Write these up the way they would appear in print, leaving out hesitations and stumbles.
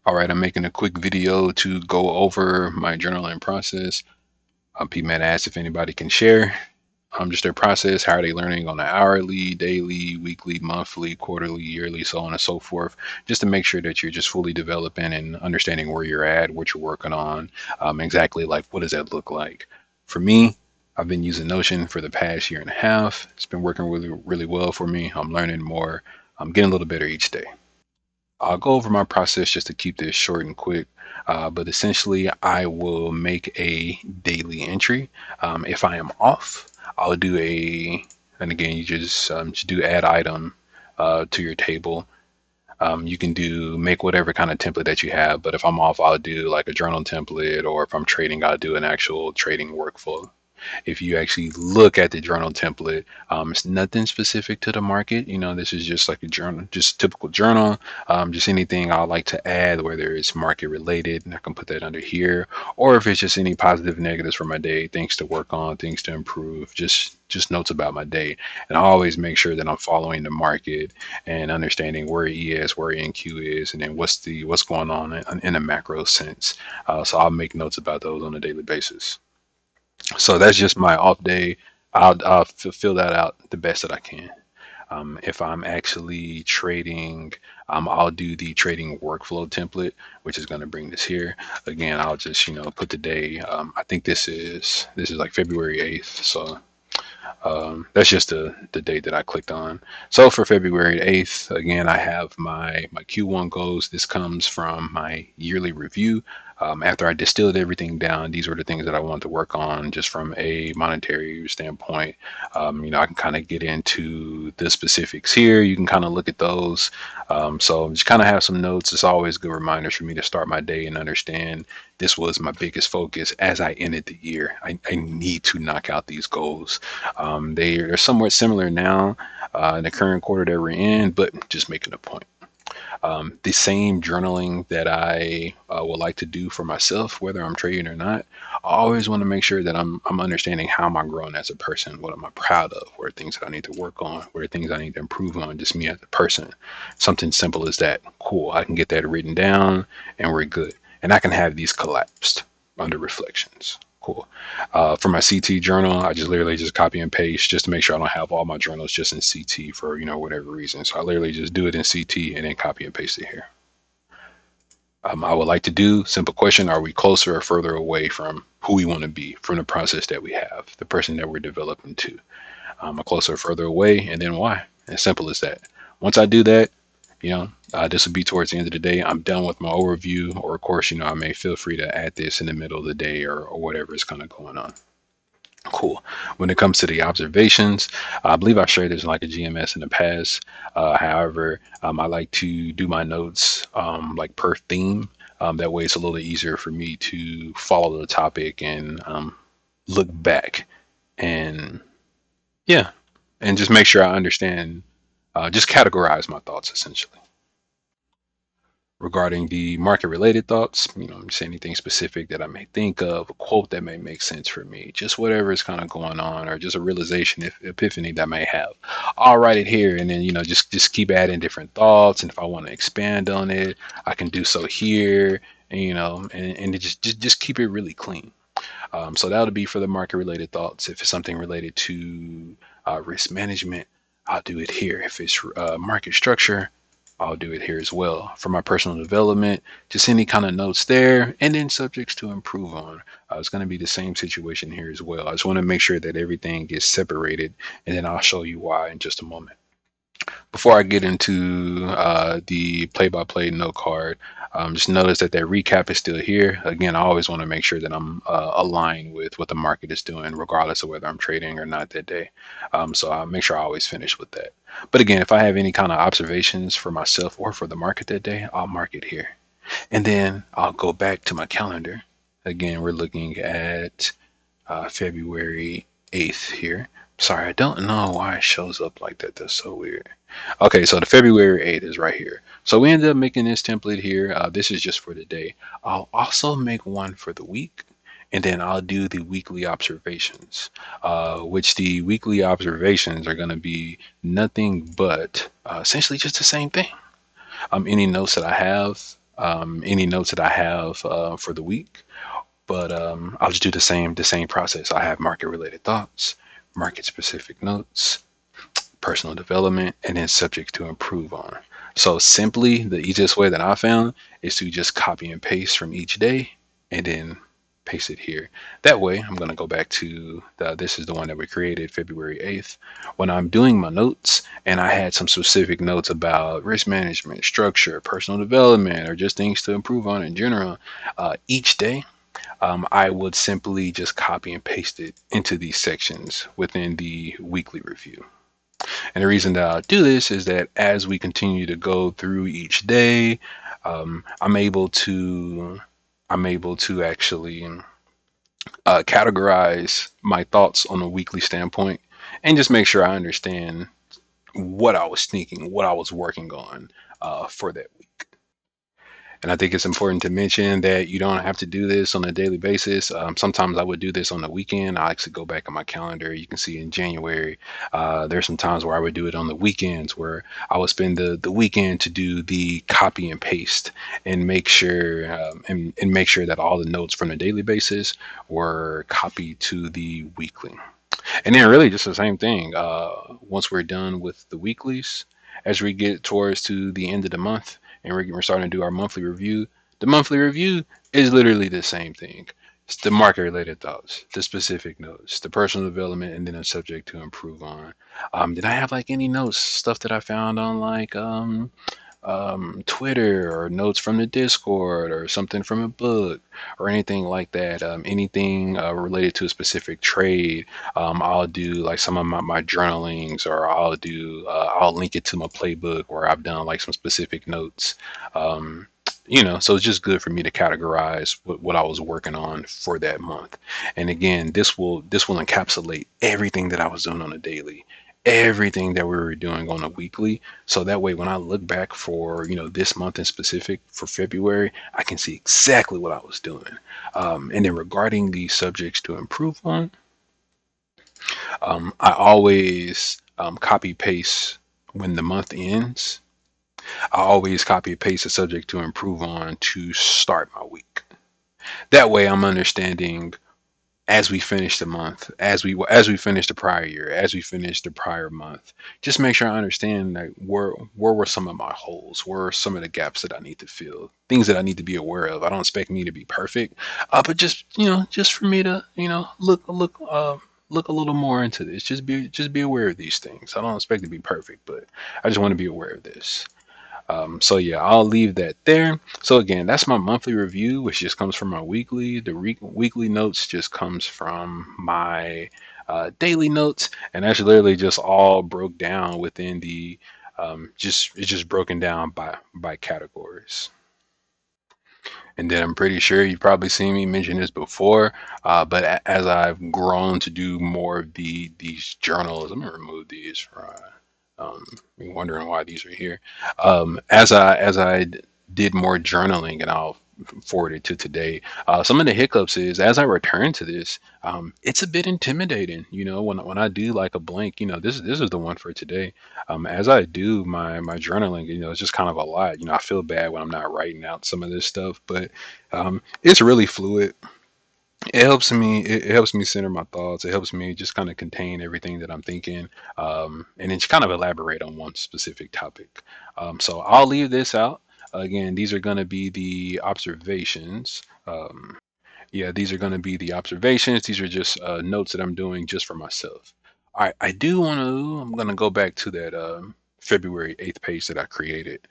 All right, I'm making a quick video to go over my journaling process. People might ask if anybody can share just their process. How are they learning on an hourly, daily, weekly, monthly, quarterly, yearly, so on and so forth, just to make sure that you're just fully developing and understanding where you're at, what you're working on, exactly like what does that look like. For me, I've been using Notion for the past year and a half. It's been working really, really well for me. I'm learning more. I'm getting a little better each day. I'll go over my process just to keep this short and quick. But essentially, I will make a daily entry. If I am off, I'll do and again, you just do add item to your table. You can do make whatever kind of template that you have. But if I'm off, I'll do like a journal template, or if I'm trading, I'll do an actual trading workflow. If you actually look at the journal template, it's nothing specific to the market. This is just like a journal, just typical journal. Just anything I like to add, whether it's market related, and I can put that under here, or if it's just any positive negatives for my day, things to work on, things to improve, just notes about my day. And I always make sure that I'm following the market and understanding where E is, where NQ is, and then what's going on in a macro sense. So I'll make notes about those on a daily basis. So that's just my off day. I'll fill that out the best that I can. If I'm actually trading, I'll do the trading workflow template, which is going to bring this here. Again, I'll just put the day. I think this is like February 8th. So that's just the date that I clicked on. So for February 8th, again, I have my Q1 goals. This comes from my yearly review. After I distilled everything down, these were the things that I wanted to work on just from a monetary standpoint. I can kind of get into the specifics here. You can kind of look at those. So just kind of have some notes. It's always good reminders for me to start my day and understand this was my biggest focus as I ended the year. I need to knock out these goals. They are somewhat similar now in the current quarter that we're in, but just making a point. The same journaling that I would like to do for myself, whether I'm trading or not, I always want to make sure that I'm understanding how am I growing as a person, what am I proud of, what are things that I need to work on, what are things I need to improve on, just me as a person. Something simple as that. Cool, I can get that written down and we're good. And I can have these collapsed under reflections. Cool. For my CT journal, I just literally just copy and paste just to make sure I don't have all my journals just in CT for whatever reason. So I literally just do it in CT and then copy and paste it here. I would like to do simple question: are we closer or further away from who we want to be, from the process that we have, the person that we're developing to? A closer or further away, and then why? As simple as that. Once I do that, this will be towards the end of the day. I'm done with my overview, or of course, I may feel free to add this in the middle of the day or whatever is kind of going on. Cool. When it comes to the observations, I believe I've shared this in like a GMS in the past. However, I like to do my notes like per theme. That way, it's a little easier for me to follow the topic and look back and yeah, and just make sure I understand, just categorize my thoughts essentially. Regarding the market related thoughts, just anything specific that I may think of, a quote that may make sense for me, just whatever is kind of going on, or just a realization, epiphany that I may have. I'll write it here, and then just keep adding different thoughts. And if I want to expand on it, I can do so here. And, and just keep it really clean. So that'll be for the market related thoughts. If it's something related to risk management, I'll do it here. If it's market structure, I'll do it here as well. For my personal development, just any kind of notes there, and then subjects to improve on. It's going to be the same situation here as well. I just want to make sure that everything is separated, and then I'll show you why in just a moment. Before I get into the play-by-play note card, just notice that recap is still here. Again, I always want to make sure that I'm aligned with what the market is doing, regardless of whether I'm trading or not that day. So I'll make sure I always finish with that. But again, if I have any kind of observations for myself or for the market that day, I'll mark it here. And then I'll go back to my calendar. Again, we're looking at February 8th here. Sorry, I don't know why it shows up like that. That's so weird. Okay, so the February 8th is right here. So we ended up making this template here. This is just for the day. I'll also make one for the week, and then I'll do the weekly observations, which the weekly observations are going to be nothing but essentially just the same thing. Any notes that I have, any notes that I have for the week. But I'll just do the same process. I have market related thoughts, market specific notes, personal development, and then subjects to improve on. So simply, the easiest way that I found is to just copy and paste from each day and then paste it here. That way, I'm going to go back to this is the one that we created February 8th. When I'm doing my notes and I had some specific notes about risk management, structure, personal development, or just things to improve on in general, each day I would simply just copy and paste it into these sections within the weekly review. And the reason that I do this is that as we continue to go through each day, I'm able to actually categorize my thoughts on a weekly standpoint and just make sure I understand what I was thinking, what I was working on for that week. And I think it's important to mention that you don't have to do this on a daily basis. Sometimes I would do this on the weekend. I actually go back on my calendar. You can see in January, there's some times where I would do it on the weekends where I would spend the weekend to do the copy and paste and make sure and make sure that all the notes from the daily basis were copied to the weekly. And then really just the same thing. Once we're done with the weeklies, as we get towards to the end of the month and we're starting to do our monthly review, the monthly review is literally the same thing. It's the market related thoughts, the specific notes, the personal development, and then a subject to improve on. Did I have like any notes, stuff that I found on like Twitter or notes from the Discord or something from a book or anything like that. Anything related to a specific trade, I'll do like some of my journalings, or I'll link it to my playbook where I've done like some specific notes. Um, so it's just good for me to categorize what I was working on for that month. And again, this will encapsulate everything that I was doing on a daily, everything that we were doing on a weekly, so that way when I look back for this month in specific for February, I can see exactly what I was doing. And then regarding the subjects to improve on, I always copy paste when the month ends. I always copy paste a subject to improve on to start my week. That way I'm understanding as we finish the month, as we finish the prior year, as we finish the prior month, just make sure I understand like where were some of my holes, where are some of the gaps that I need to fill, things that I need to be aware of. I don't expect me to be perfect, but just for me to look a little more into this. Just be aware of these things. I don't expect to be perfect, but I just want to be aware of this. So yeah, I'll leave that there. So again, that's my monthly review, which just comes from my weekly. The weekly notes just comes from my daily notes, and that's literally just all broke down within the just it's just broken down by categories. And then I'm pretty sure you've probably seen me mention this before, but as I've grown to do more of these journals, I'm gonna remove these from. You're wondering why these are here. As I did more journaling, and I'll forward it to today. Some of the hiccups is as I return to this, it's a bit intimidating. When I do like a blank, this is the one for today. As I do my journaling, it's just kind of a lot. I feel bad when I'm not writing out some of this stuff, but it's really fluid. It helps me center my thoughts. It helps me just kind of contain everything that I'm thinking, and then just kind of elaborate on one specific topic. So I'll leave this out. Again, these are going to be the observations. Yeah, these are going to be the observations. These are just notes that I'm doing just for myself. All right, I'm going to go back to that February 8th page that I created.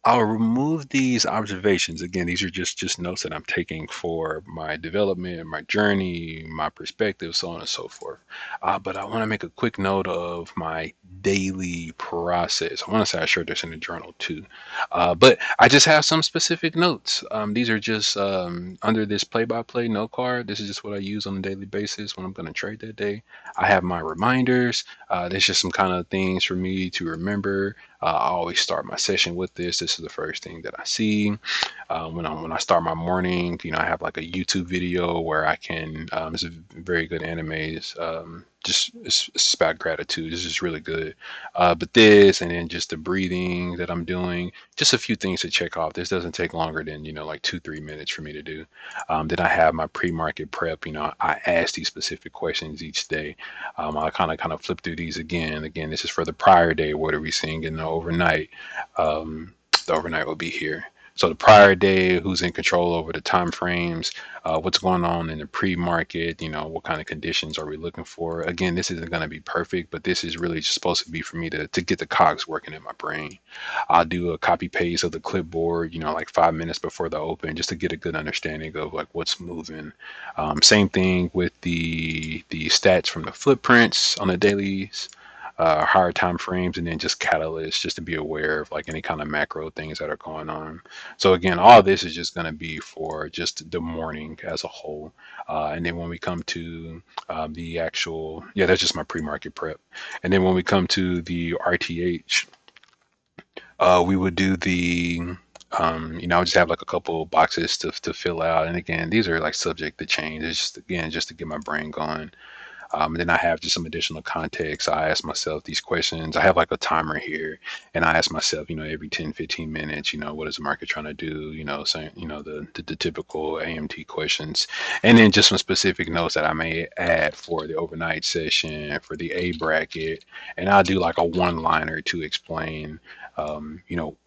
I'll remove these observations. Again, these are just notes that I'm taking for my development, my journey, my perspective, so on and so forth. But I want to make a quick note of my daily process. I want to say I shared this in the journal too. But I just have some specific notes. These are just under this play-by-play note card. This is just what I use on a daily basis when I'm going to trade that day. I have my reminders. There's just some kind of things for me to remember. I always start my session with this. This is the first thing that I see. When I start my morning, I have like a YouTube video where I can. It's a very good anime. It's about gratitude. It's just really good. But this, and then just the breathing that I'm doing, just a few things to check off. This doesn't take longer than like 2-3 minutes for me to do. Then I have my pre-market prep. I ask these specific questions each day. I kind of flip through these again. Again, this is for the prior day. What are we seeing in the overnight? The overnight will be here. So the prior day, who's in control over the time frames, what's going on in the pre-market, what kind of conditions are we looking for? Again, this isn't going to be perfect, but this is really just supposed to be for me to get the cogs working in my brain. I'll do a copy paste of the clipboard, like 5 minutes before the open, just to get a good understanding of like what's moving. Same thing with the stats from the footprints on the dailies, higher time frames, and then just catalysts, just to be aware of like any kind of macro things that are going on. So again, all of this is just going to be for just the morning as a whole. And then when we come to the actual, yeah, that's just my pre-market prep. And then when we come to the RTH, we would do I would just have like a couple boxes to fill out. And again, these are like subject to change. It's just, again, just to get my brain going. And then I have just some additional context. I ask myself these questions. I have like a timer here, and I ask myself, every 10, 15 minutes, what is the market trying to do? Saying, the typical AMT questions. And then just some specific notes that I may add for the overnight session, for the A bracket. And I'll do like a one-liner to explain,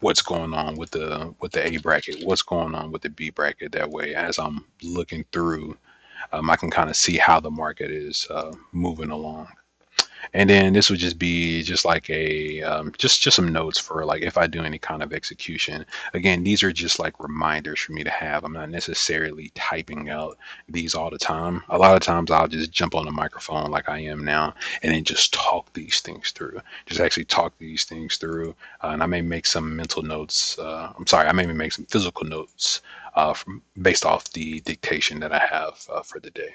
what's going on with the A bracket, what's going on with the B bracket. That way, as I'm looking through, I can kind of see how the market is moving along. And then this would just be just like a just some notes for like if I do any kind of execution. Again, these are just like reminders for me to have. I'm not necessarily typing out these all the time. A lot of times I'll just jump on the microphone like I am now and then just talk these things through. Just actually talk these things through. And I may make some mental notes. I'm sorry, I may make some physical notes based off the dictation that I have for the day.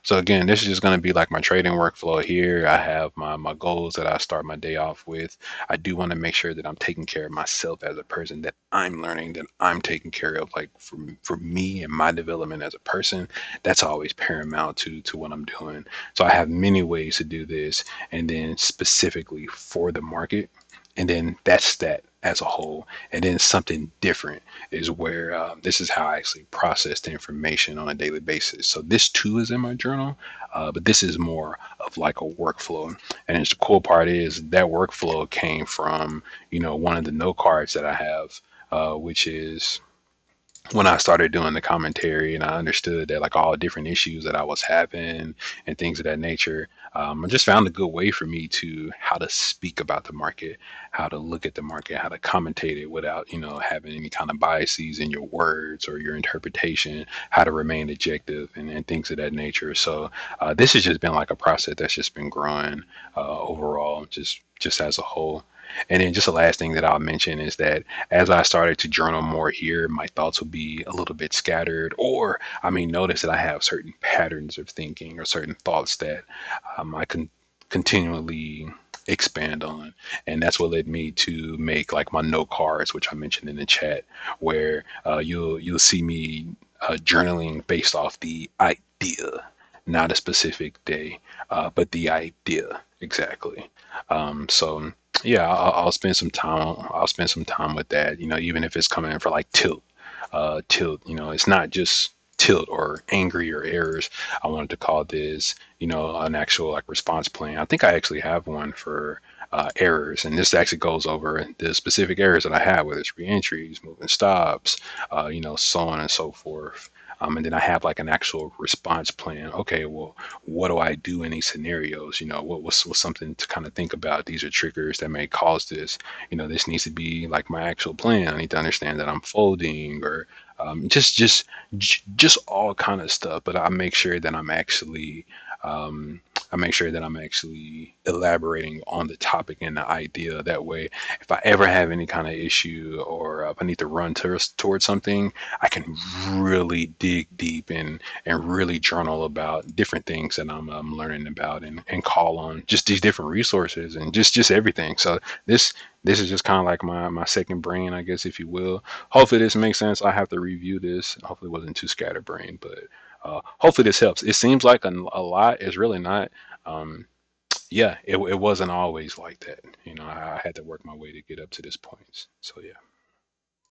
So again, this is just going to be like my trading workflow here. I have my goals that I start my day off with. I do want to make sure that I'm taking care of myself as a person, that I'm learning, that I'm taking care of, like for me and my development as a person. That's always paramount to what I'm doing. So I have many ways to do this, and then specifically for the market. And then that's that as a whole. And then something different is where this is how I actually process the information on a daily basis. So this too is in my journal, but this is more of like a workflow. And the cool part is that workflow came from, one of the note cards that I have, which is when I started doing the commentary and I understood that like all different issues that I was having and things of that nature, I just found a good way for me to how to speak about the market, how to look at the market, how to commentate it without, having any kind of biases in your words or your interpretation, how to remain objective and things of that nature. So this has just been like a process that's just been growing overall, just as a whole. And then just the last thing that I'll mention is that as I started to journal more here, my thoughts will be a little bit scattered, or I may notice that I have certain patterns of thinking or certain thoughts that I can continually expand on. And that's what led me to make like my note cards, which I mentioned in the chat, where you'll see me journaling based off the idea, not a specific day, but the idea exactly. So yeah, I'll spend some time. I'll spend some time with that. Even if it's coming in for like tilt. It's not just tilt or angry or errors. I wanted to call this, an actual like response plan. I think I actually have one for errors, and this actually goes over the specific errors that I have, whether it's reentries, moving stops, so on and so forth. And then I have like an actual response plan. Okay, well, what do I do in these scenarios? What's something to kind of think about? These are triggers that may cause this. This needs to be like my actual plan. I need to understand that I'm folding or just all kind of stuff. But I make sure that I'm actually I make sure that I'm actually elaborating on the topic and the idea. That way, if I ever have any kind of issue or if I need to run towards something, I can really dig deep and really journal about different things that I'm learning about and call on just these different resources and just everything. So this is just kind of like my second brain, I guess, if you will. Hopefully this makes sense. I have to review this. Hopefully it wasn't too scatterbrained, but hopefully this helps. It seems like a lot. It's really not. Um, yeah, it wasn't always like that. You know, I had to work my way to get up to this point. So yeah.